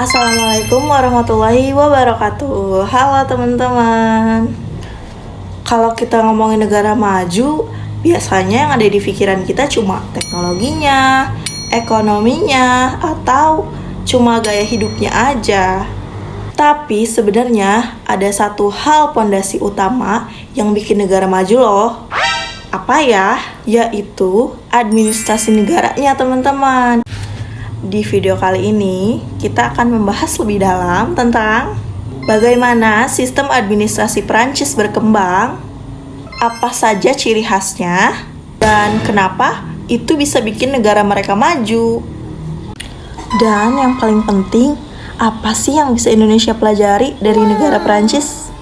Assalamualaikum warahmatullahi wabarakatuh. Halo teman-teman. Kalau kita ngomongin negara maju, biasanya yang ada di pikiran kita cuma teknologinya, ekonominya, atau cuma gaya hidupnya aja. Tapi sebenarnya ada satu hal pondasi utama yang bikin negara maju loh. Apa ya? Yaitu administrasi negaranya, teman-teman. Di video kali ini, kita akan membahas lebih dalam tentang bagaimana sistem administrasi Prancis berkembang, apa saja ciri khasnya, dan kenapa itu bisa bikin negara mereka maju. Dan yang paling penting, apa sih yang bisa Indonesia pelajari dari negara Prancis?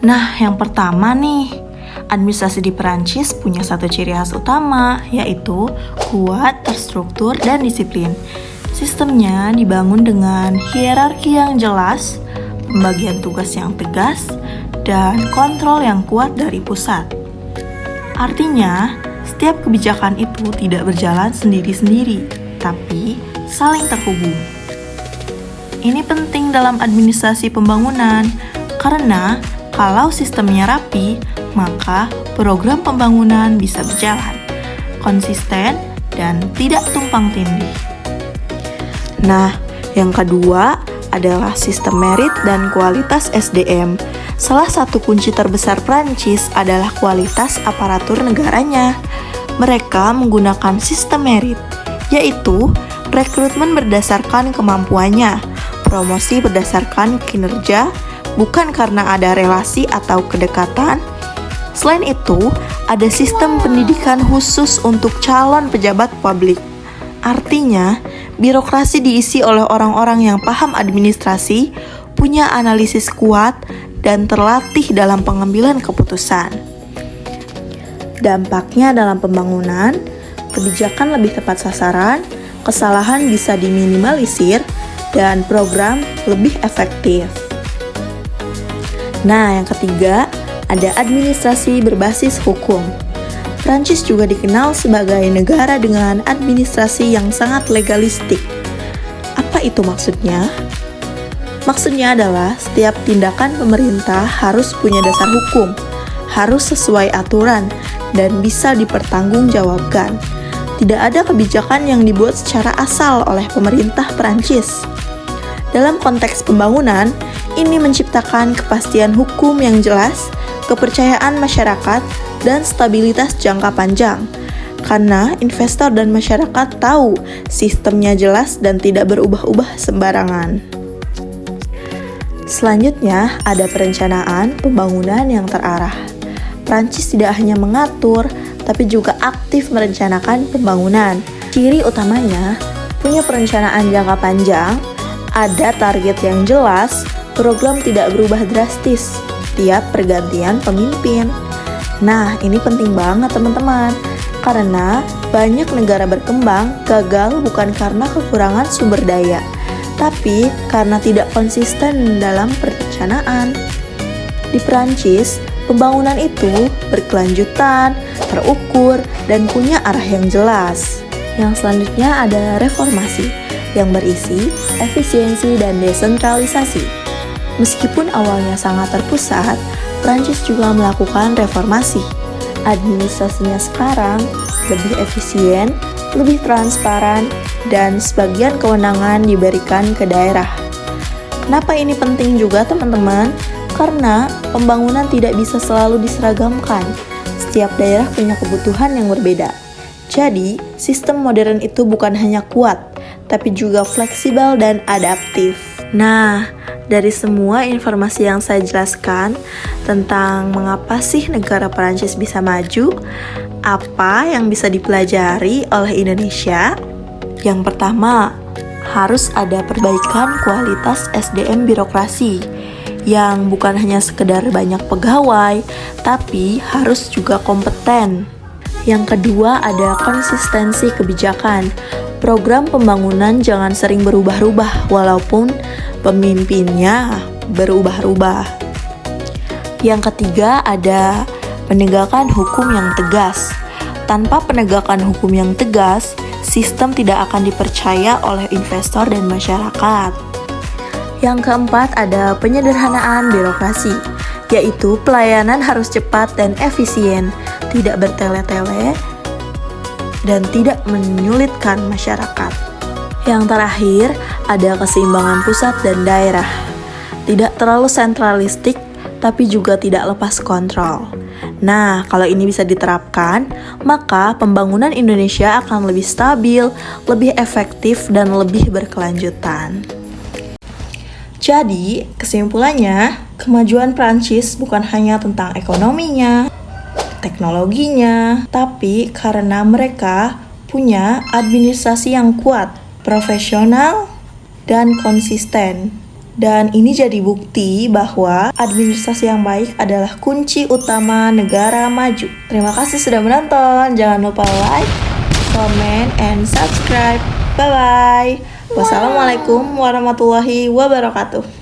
Nah, yang pertama nih, administrasi di Perancis punya satu ciri khas utama, yaitu kuat, terstruktur, dan disiplin. Sistemnya dibangun dengan hierarki yang jelas, pembagian tugas yang tegas, dan kontrol yang kuat dari pusat. Artinya, setiap kebijakan itu tidak berjalan sendiri-sendiri, tapi saling terhubung. Ini penting dalam administrasi pembangunan, karena kalau sistemnya rapi, maka program pembangunan bisa berjalan konsisten dan tidak tumpang tindih. Nah, yang kedua adalah sistem merit dan kualitas SDM. Salah satu kunci terbesar Prancis adalah kualitas aparatur negaranya. Mereka menggunakan sistem merit, yaitu rekrutmen berdasarkan kemampuannya, promosi berdasarkan kinerja, bukan karena ada relasi atau kedekatan. Selain itu, ada sistem pendidikan khusus untuk calon pejabat publik. Artinya, birokrasi diisi oleh orang-orang yang paham administrasi, punya analisis kuat, dan terlatih dalam pengambilan keputusan. Dampaknya dalam pembangunan, kebijakan lebih tepat sasaran, kesalahan bisa diminimalisir, dan program lebih efektif. Nah, yang ketiga, ada administrasi berbasis hukum. Prancis juga dikenal sebagai negara dengan administrasi yang sangat legalistik. Apa itu maksudnya? Maksudnya adalah setiap tindakan pemerintah harus punya dasar hukum, harus sesuai aturan, dan bisa dipertanggungjawabkan. Tidak ada kebijakan yang dibuat secara asal oleh pemerintah Prancis. Dalam konteks pembangunan, ini menciptakan kepastian hukum yang jelas, kepercayaan masyarakat, dan stabilitas jangka panjang. Karena investor dan masyarakat tahu sistemnya jelas dan tidak berubah-ubah sembarangan. Selanjutnya, ada perencanaan pembangunan yang terarah. Prancis tidak hanya mengatur, tapi juga aktif merencanakan pembangunan. Ciri utamanya, punya perencanaan jangka panjang, ada target yang jelas, program tidak berubah drastis tiap pergantian pemimpin. Nah, ini penting banget teman-teman, karena banyak negara berkembang gagal bukan karena kekurangan sumber daya, tapi karena tidak konsisten dalam perencanaan. Di Prancis, pembangunan itu berkelanjutan, terukur, dan punya arah yang jelas. Yang selanjutnya ada reformasi, yang berisi efisiensi dan desentralisasi. Meskipun awalnya sangat terpusat, Prancis juga melakukan reformasi. Administrasinya sekarang lebih efisien, lebih transparan, dan sebagian kewenangan diberikan ke daerah. Kenapa ini penting juga teman-teman? Karena pembangunan tidak bisa selalu diseragamkan. Setiap daerah punya kebutuhan yang berbeda. Jadi, sistem modern itu bukan hanya kuat, tapi juga fleksibel dan adaptif. Nah, dari semua informasi yang saya jelaskan tentang mengapa sih negara Prancis bisa maju, apa yang bisa dipelajari oleh Indonesia? Yang pertama, harus ada perbaikan kualitas SDM birokrasi yang bukan hanya sekedar banyak pegawai, tapi harus juga kompeten. Yang kedua, ada konsistensi kebijakan. Program pembangunan jangan sering berubah-ubah walaupun pemimpinnya berubah-ubah. Yang ketiga ada penegakan hukum yang tegas. Tanpa penegakan hukum yang tegas, sistem tidak akan dipercaya oleh investor dan masyarakat. Yang keempat ada penyederhanaan birokrasi, yaitu pelayanan harus cepat dan efisien, tidak bertele-tele, dan tidak menyulitkan masyarakat. Yang terakhir, ada keseimbangan pusat dan daerah. Tidak terlalu sentralistik, tapi juga tidak lepas kontrol. Nah, kalau ini bisa diterapkan, maka pembangunan Indonesia akan lebih stabil, lebih efektif, dan lebih berkelanjutan. Jadi, kesimpulannya, kemajuan Prancis bukan hanya tentang ekonominya, teknologinya, tapi karena mereka punya administrasi yang kuat, profesional, dan konsisten. Dan ini jadi bukti bahwa administrasi yang baik adalah kunci utama negara maju. Terima kasih sudah menonton. Jangan lupa like, comment, and subscribe. Bye-bye. Wassalamualaikum warahmatullahi wabarakatuh.